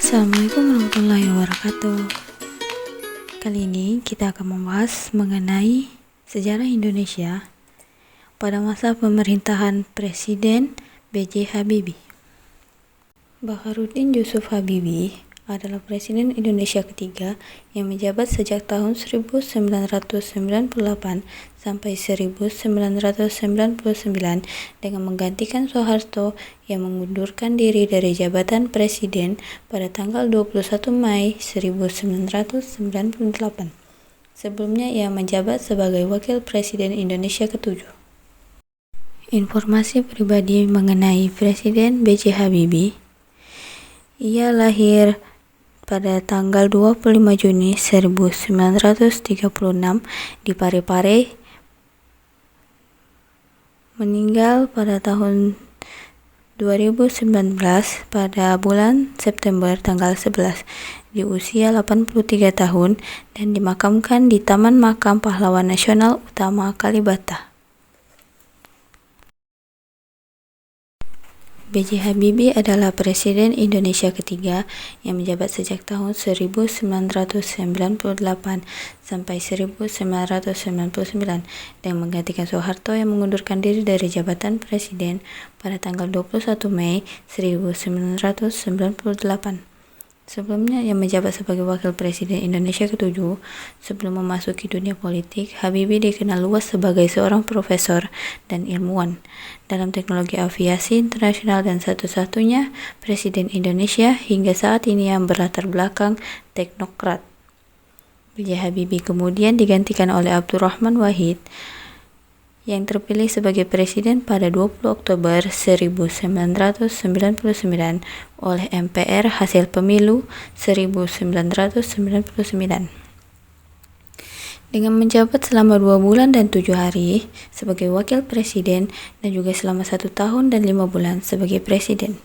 Assalamualaikum warahmatullahi wabarakatuh. Kali ini kita akan membahas mengenai sejarah Indonesia pada masa pemerintahan Presiden B.J. Habibie. Baharudin Yusuf Habibie adalah Presiden Indonesia ketiga yang menjabat sejak tahun 1998 sampai 1999 dengan menggantikan Soeharto yang mengundurkan diri dari jabatan Presiden pada tanggal 21 Mei 1998. Sebelumnya ia menjabat sebagai Wakil Presiden Indonesia ketujuh. Informasi pribadi mengenai Presiden B.J. Habibie. Ia lahir pada tanggal 25 Juni 1936 di Parepare, meninggal pada tahun 2019 pada bulan September tanggal 11 di usia 83 tahun dan dimakamkan di Taman Makam Pahlawan Nasional Utama Kalibata. B.J. Habibie adalah Presiden Indonesia ketiga yang menjabat sejak tahun 1998 sampai 1999 dan menggantikan Soeharto yang mengundurkan diri dari jabatan Presiden pada tanggal 21 Mei 1998. Sebelumnya ia menjabat sebagai Wakil Presiden Indonesia ketujuh. Sebelum memasuki dunia politik, Habibie dikenal luas sebagai seorang profesor dan ilmuwan dalam teknologi aviasi internasional dan satu-satunya Presiden Indonesia hingga saat ini yang berlatar belakang teknokrat. B.J. Habibie kemudian digantikan oleh Abdurrahman Wahid yang terpilih sebagai presiden pada 20 Oktober 1999 oleh MPR hasil pemilu 1999. Dengan menjabat selama 2 bulan dan 7 hari sebagai wakil presiden dan juga selama 1 tahun dan 5 bulan sebagai presiden.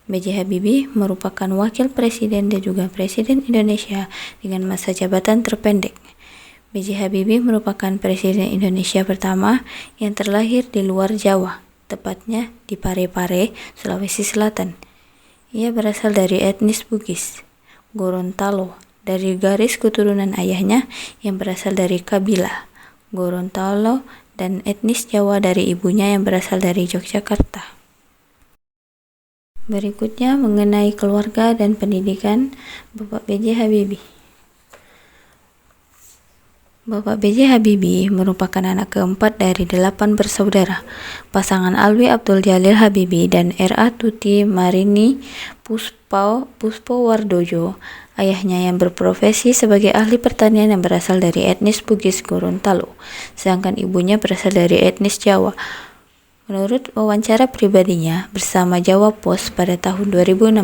B.J. Habibie merupakan wakil presiden dan juga presiden Indonesia dengan masa jabatan terpendek. B.J. Habibie merupakan Presiden Indonesia pertama yang terlahir di luar Jawa, tepatnya di Parepare, Sulawesi Selatan. Ia berasal dari etnis Bugis, Gorontalo, dari garis keturunan ayahnya yang berasal dari kabilah Gorontalo dan etnis Jawa dari ibunya yang berasal dari Yogyakarta. Berikutnya mengenai keluarga dan pendidikan Bapak B.J. Habibie. Bapak B.J. Habibie merupakan anak keempat dari 8 bersaudara. Pasangan Alwi Abdul Jalil Habibie dan R.A. Tuti Marini Puspowardojo, ayahnya yang berprofesi sebagai ahli pertanian yang berasal dari etnis Bugis Gorontalo, sedangkan ibunya berasal dari etnis Jawa. Menurut wawancara pribadinya bersama Jawa Post pada tahun 2016,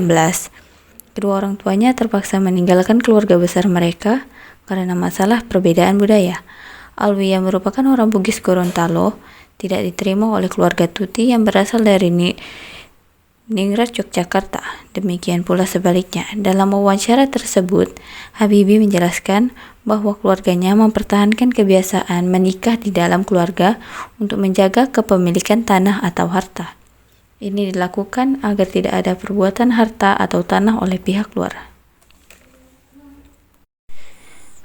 kedua orang tuanya terpaksa meninggalkan keluarga besar mereka karena masalah perbedaan budaya. Alwi yang merupakan orang Bugis Gorontalo tidak diterima oleh keluarga Tuti yang berasal dari Ningrat Yogyakarta. Demikian pula sebaliknya. Dalam wawancara tersebut, Habibie menjelaskan bahwa keluarganya mempertahankan kebiasaan menikah di dalam keluarga untuk menjaga kepemilikan tanah atau harta. Ini dilakukan agar tidak ada perbuatan harta atau tanah oleh pihak luar.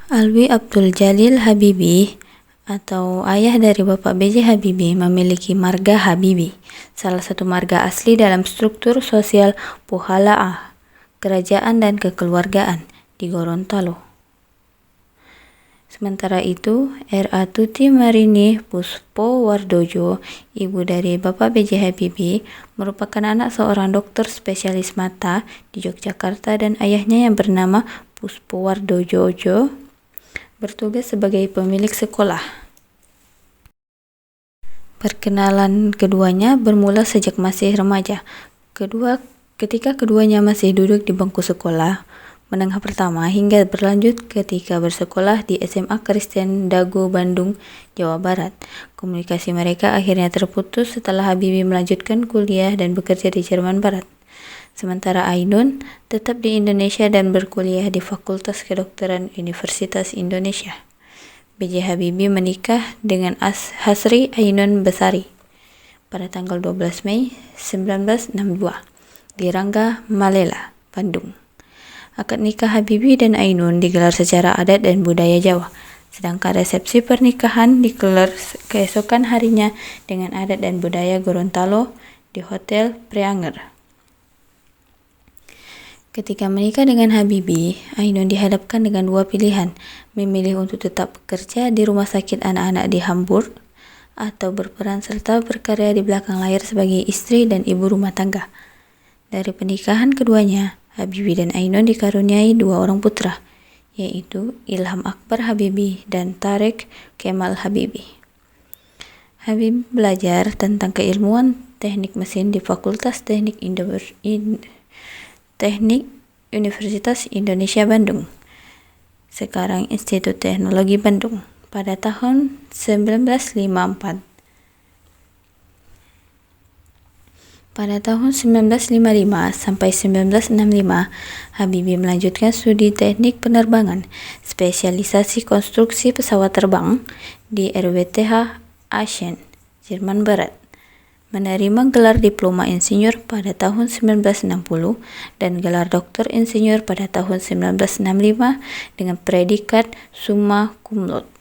Alwi Abdul Jalil Habibie atau ayah dari Bapak B.J. Habibie memiliki marga Habibie, salah satu marga asli dalam struktur sosial Pohala'ah, kerajaan dan kekeluargaan di Gorontalo. Sementara itu, R.A. Tuti Marini Puspowardojo, ibu dari Bapak B.J. Habibie, merupakan anak seorang dokter spesialis mata di Yogyakarta dan ayahnya yang bernama Puspowardojo bertugas sebagai pemilik sekolah. Perkenalan keduanya bermula sejak masih remaja. Ketika keduanya masih duduk di bangku sekolah menengah pertama hingga berlanjut ketika bersekolah di SMA Kristen Dago Bandung, Jawa Barat. Komunikasi mereka akhirnya terputus setelah Habibie melanjutkan kuliah dan bekerja di Jerman Barat. Sementara Ainun tetap di Indonesia dan berkuliah di Fakultas Kedokteran Universitas Indonesia. B.J. Habibie menikah dengan Hasri Ainun Besari pada tanggal 12 Mei 1962 di Rangga Malela, Bandung. Akad nikah Habibie dan Ainun digelar secara adat dan budaya Jawa, sedangkan resepsi pernikahan digelar keesokan harinya dengan adat dan budaya Gorontalo di Hotel Preanger. Ketika menikah dengan Habibie, Ainun dihadapkan dengan dua pilihan, memilih untuk tetap bekerja di rumah sakit anak-anak di Hamburg atau berperan serta berkarya di belakang layar sebagai istri dan ibu rumah tangga. Dari pernikahan keduanya, Habibie dan Ainun dikaruniai dua orang putra, yaitu Ilham Akbar Habibie dan Tareq Kemal Habibie. Habibie belajar tentang keilmuan teknik mesin di Fakultas Teknik Universitas Indonesia Bandung, sekarang Institut Teknologi Bandung, pada tahun 1954. Pada tahun 1955 sampai 1965, Habibie melanjutkan studi teknik penerbangan, spesialisasi konstruksi pesawat terbang di RWTH Aachen, Jerman Barat. Menerima gelar diploma insinyur pada tahun 1960 dan gelar doktor insinyur pada tahun 1965 dengan predikat summa cum laude.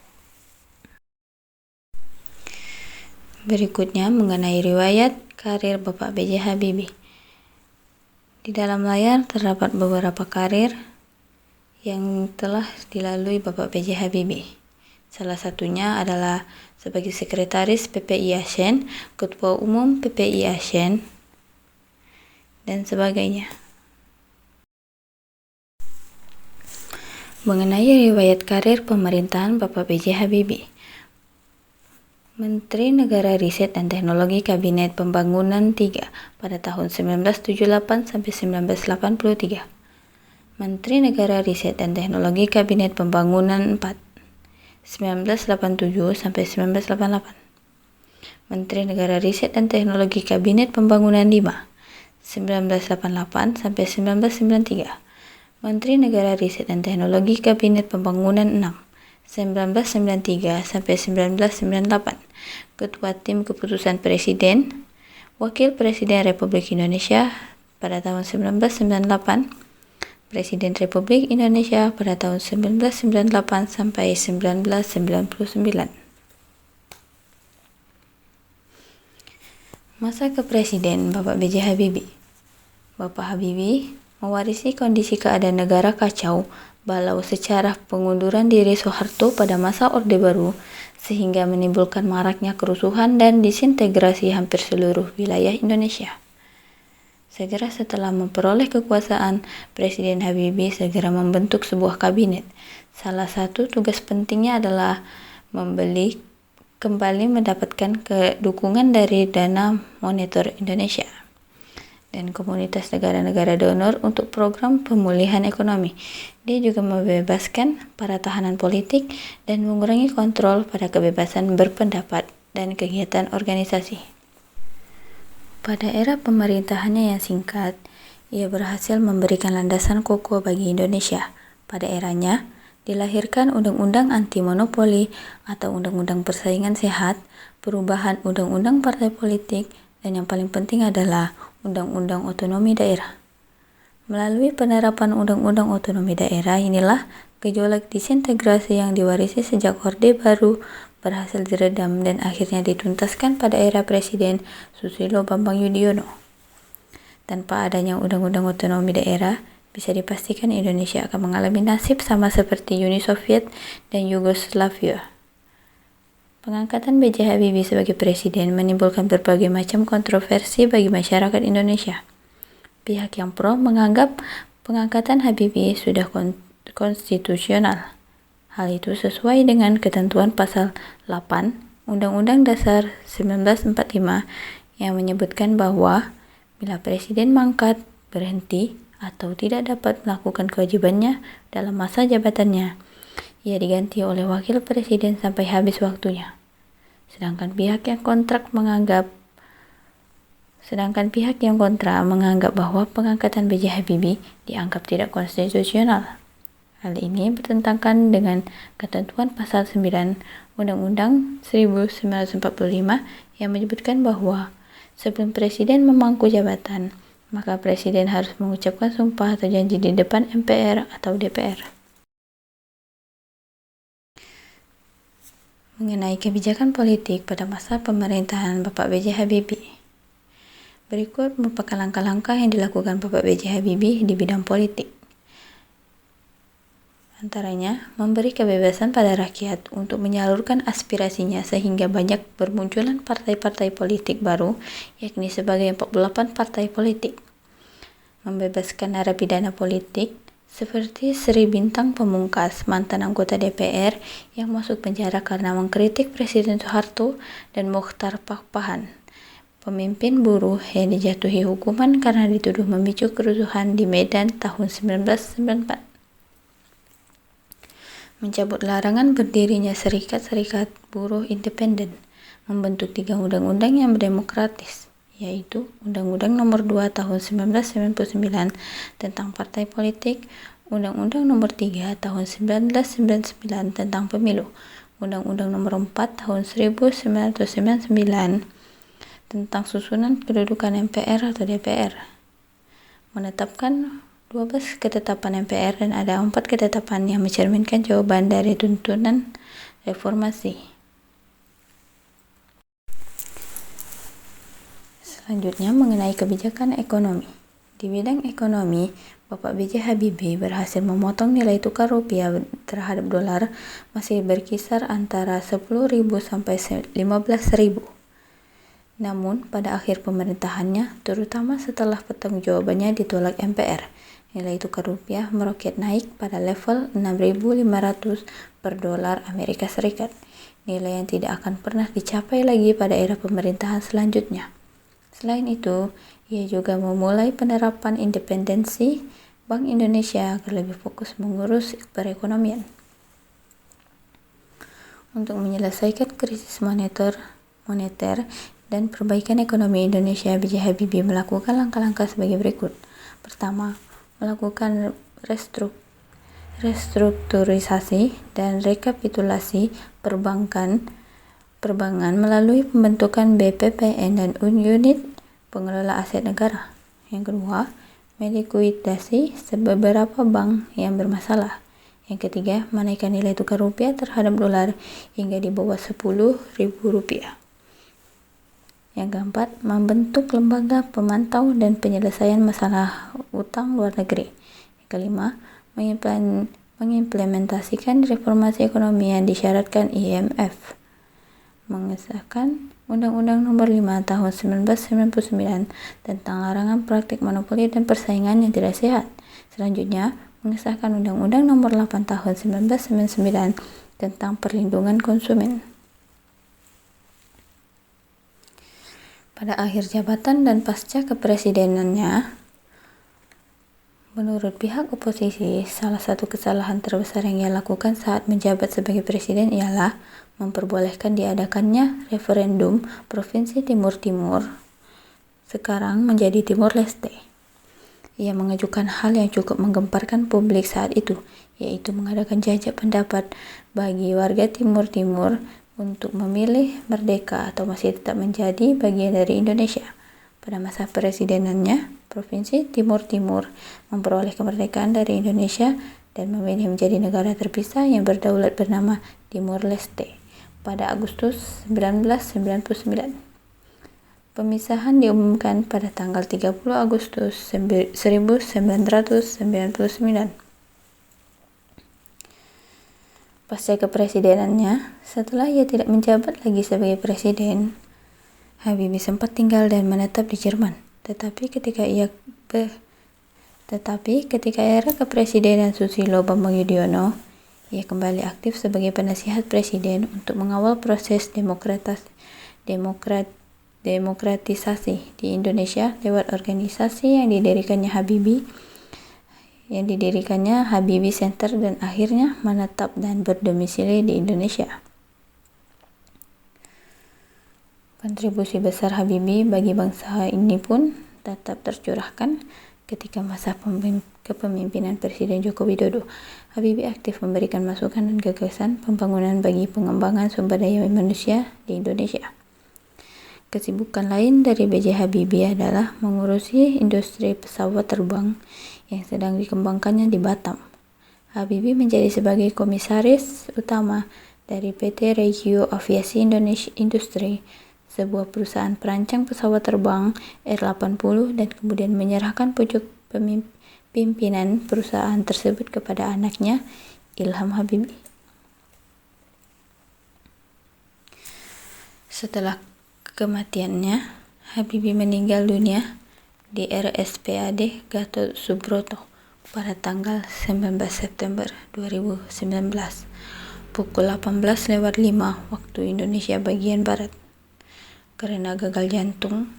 Berikutnya mengenai riwayat karir Bapak B.J. Habibie. Di dalam layar terdapat beberapa karir yang telah dilalui Bapak B.J. Habibie. Salah satunya adalah sebagai sekretaris PPI Aachen, ketua umum PPI Aachen, dan sebagainya. Mengenai riwayat karir pemerintahan Bapak B.J. Habibie. Menteri Negara Riset dan Teknologi Kabinet Pembangunan 3 pada tahun 1978 sampai 1983. Menteri Negara Riset dan Teknologi Kabinet Pembangunan 4 1987 sampai 1988. Menteri Negara Riset dan Teknologi Kabinet Pembangunan 5 1988 sampai 1993. Menteri Negara Riset dan Teknologi Kabinet Pembangunan 6 1993 sampai 1998. Ketua Tim Keputusan Presiden, Wakil Presiden Republik Indonesia pada tahun 1998, Presiden Republik Indonesia pada tahun 1998 sampai 1999. Masa kepresiden Bapak B.J. Habibie. Bapak Habibie mewarisi kondisi keadaan negara kacau balau secara pengunduran diri Soeharto pada masa Orde Baru, sehingga menimbulkan maraknya kerusuhan dan disintegrasi hampir seluruh wilayah Indonesia. Segera setelah memperoleh kekuasaan, Presiden Habibie segera membentuk sebuah kabinet. Salah satu tugas pentingnya adalah kembali mendapatkan dukungan dari Dana Moneter Indonesia dan komunitas negara-negara donor untuk program pemulihan ekonomi. Dia juga membebaskan para tahanan politik dan mengurangi kontrol pada kebebasan berpendapat dan kegiatan organisasi. Pada era pemerintahannya yang singkat, ia berhasil memberikan landasan kokoh bagi Indonesia. Pada eranya, dilahirkan Undang-Undang Anti Monopoli atau Undang-Undang Persaingan Sehat, perubahan Undang-Undang Partai Politik, dan yang paling penting adalah Undang-Undang Otonomi Daerah. Melalui penerapan Undang-Undang Otonomi Daerah inilah gejolak disintegrasi yang diwarisi sejak Orde Baru berhasil diredam dan akhirnya dituntaskan pada era Presiden Susilo Bambang Yudhoyono. Tanpa adanya Undang-Undang Otonomi Daerah, bisa dipastikan Indonesia akan mengalami nasib sama seperti Uni Soviet dan Yugoslavia. Pengangkatan B.J. Habibie sebagai presiden menimbulkan berbagai macam kontroversi bagi masyarakat Indonesia. Pihak yang pro menganggap pengangkatan Habibie sudah konstitusional. Hal itu sesuai dengan ketentuan pasal 8 Undang-Undang Dasar 1945 yang menyebutkan bahwa bila presiden mangkat, berhenti, atau tidak dapat melakukan kewajibannya dalam masa jabatannya, ia diganti oleh wakil presiden sampai habis waktunya. Sedangkan pihak yang kontra menganggap bahwa pengangkatan B.J. Habibie dianggap tidak konstitusional. Hal ini bertentangan dengan ketentuan pasal 9 Undang-Undang 1945 yang menyebutkan bahwa sebelum presiden memangku jabatan, maka Presiden harus mengucapkan sumpah atau janji di depan MPR atau DPR. Mengenai kebijakan politik pada masa pemerintahan Bapak B.J. Habibie. Berikut merupakan langkah-langkah yang dilakukan Bapak B.J. Habibie di bidang politik. Antaranya, memberi kebebasan pada rakyat untuk menyalurkan aspirasinya sehingga banyak bermunculan partai-partai politik baru, yakni sebagai 48 partai politik. Membebaskan narapidana politik, seperti Sri Bintang Pamungkas, mantan anggota DPR yang masuk penjara karena mengkritik Presiden Soeharto, dan Mochtar Pakpahan, pemimpin buruh yang dijatuhi hukuman karena dituduh memicu kerusuhan di Medan tahun 1994. Mencabut larangan berdirinya serikat-serikat buruh independen, membentuk 3 undang-undang yang demokratis, yaitu Undang-Undang Nomor 2 Tahun 1999 tentang Partai Politik, Undang-Undang Nomor 3 Tahun 1999 tentang Pemilu, Undang-Undang Nomor 4 Tahun 1999 tentang susunan kedudukan MPR atau DPR, menetapkan 12 ketetapan MPR dan ada 4 ketetapan yang mencerminkan jawaban dari tuntunan reformasi. Selanjutnya mengenai kebijakan ekonomi. Di bidang ekonomi, Bapak B.J. Habibie berhasil memotong nilai tukar rupiah terhadap dolar masih berkisar antara 10.000 sampai 15.000. Namun, pada akhir pemerintahannya, terutama setelah pertanggungjawabannya ditolak MPR, nilai tukar rupiah meroket naik pada level 6.500 per dolar Amerika Serikat, nilai yang tidak akan pernah dicapai lagi pada era pemerintahan selanjutnya. Selain itu, ia juga memulai penerapan independensi Bank Indonesia agar lebih fokus mengurus perekonomian. Untuk menyelesaikan krisis moneter dan perbaikan ekonomi Indonesia, B.J. Habibie melakukan langkah-langkah sebagai berikut. Pertama, melakukan restrukturisasi dan rekapitulasi perbankan melalui pembentukan BPPN dan unit pengelola aset negara. Yang kedua, melikuidasi beberapa bank yang bermasalah. Yang ketiga, menaikkan nilai tukar rupiah terhadap dolar hingga di bawah 10.000 rupiah. Yang keempat, membentuk lembaga pemantau dan penyelesaian masalah utang luar negeri. Yang kelima, mengimplementasikan reformasi ekonomi yang disyaratkan IMF. Mengesahkan Undang-Undang Nomor 5 Tahun 1999 tentang larangan praktik monopoli dan persaingan yang tidak sehat. Selanjutnya, mengesahkan Undang-Undang Nomor 8 Tahun 1999 tentang perlindungan konsumen. Pada akhir jabatan dan pasca kepresidenannya, menurut pihak oposisi, salah satu kesalahan terbesar yang ia lakukan saat menjabat sebagai presiden ialah memperbolehkan diadakannya referendum Provinsi Timur Timur, sekarang menjadi Timor Leste. Ia mengajukan hal yang cukup menggemparkan publik saat itu, yaitu mengadakan jajak pendapat bagi warga Timur Timur untuk memilih merdeka atau masih tetap menjadi bagian dari Indonesia. Pada masa presidenannya, Provinsi Timur Timur memperoleh kemerdekaan dari Indonesia dan memilih menjadi negara terpisah yang berdaulat bernama Timor Leste pada Agustus 1999. Pemisahan diumumkan pada tanggal 30 Agustus 1999. Pasca kepresidenannya, setelah ia tidak menjabat lagi sebagai presiden, Habibie sempat tinggal dan menetap di Jerman. Tetapi ketika era kepresidenan Susilo Bambang Yudhoyono, ia kembali aktif sebagai penasihat presiden untuk mengawal proses demokratisasi di Indonesia lewat organisasi yang didirikannya Habibie Center, dan akhirnya menetap dan berdomisili di Indonesia. Kontribusi besar Habibie bagi bangsa ini pun tetap tercurahkan ketika masa kepemimpinan Presiden Joko Widodo. Habibie aktif memberikan masukan dan gagasan pembangunan bagi pengembangan sumber daya manusia di Indonesia. Kesibukan lain dari B.J. Habibie adalah mengurusi industri pesawat terbang yang sedang dikembangkannya di Batam. Habibie menjadi sebagai komisaris utama dari PT Regio Aviasi Indonesia Industri, sebuah perusahaan perancang pesawat terbang R80, dan kemudian menyerahkan pucuk pimpinan perusahaan tersebut kepada anaknya, Ilham Habibie. Setelah kematiannya, Habibie meninggal dunia di RSPAD Gatot Subroto pada tanggal 19 September 2019 pukul 18.05 waktu Indonesia bagian Barat karena gagal jantung.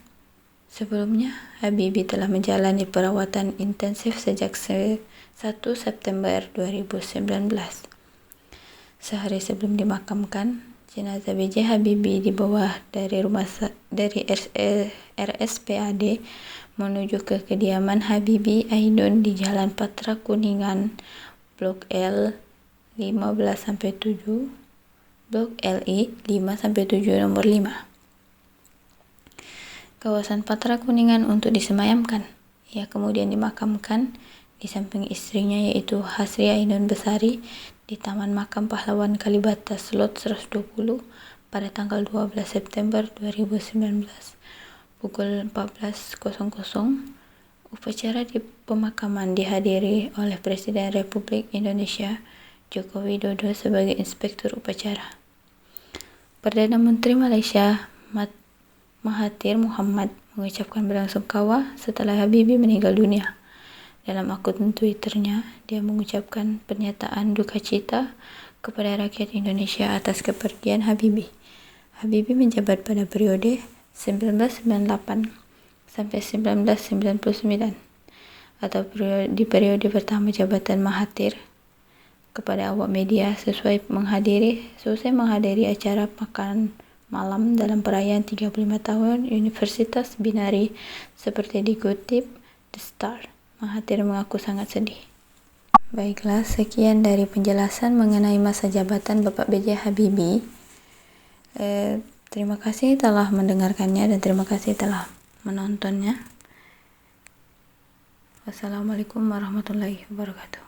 Sebelumnya, Habibie telah menjalani perawatan intensif sejak 1 September 2019. Sehari sebelum dimakamkan, jenazah B.J. Habibie dibawa dari RSPAD menuju ke kediaman Habibie Ainun di Jalan Patra Kuningan, Blok L 15-7, Blok LI 5-7 nomor 5. Kawasan Patra Kuningan untuk disemayamkan. Ia kemudian dimakamkan di samping istrinya yaitu Hasri Ainun Besari di Taman Makam Pahlawan Kalibata Slot 120 pada tanggal 12 September 2019 pukul 14.00. Upacara di pemakaman dihadiri oleh Presiden Republik Indonesia Joko Widodo sebagai inspektur upacara. Perdana Menteri Malaysia Mahathir Mohamad mengucapkan belasungkawa setelah Habibie meninggal dunia. Dalam akun Twitternya, dia mengucapkan pernyataan duka cita kepada rakyat Indonesia atas kepergian Habibie. Habibie menjabat pada periode 1998 sampai 1999 atau di periode pertama jabatan Mahathir. Kepada awak media selesai menghadiri acara makan malam dalam perayaan 35 tahun Universitas Binari seperti dikutip The Star. Mahathir mengaku sangat sedih. Baiklah, sekian dari penjelasan mengenai masa jabatan Bapak B.J. Habibie. Terima kasih telah mendengarkannya dan terima kasih telah menontonnya. Wassalamualaikum warahmatullahi wabarakatuh.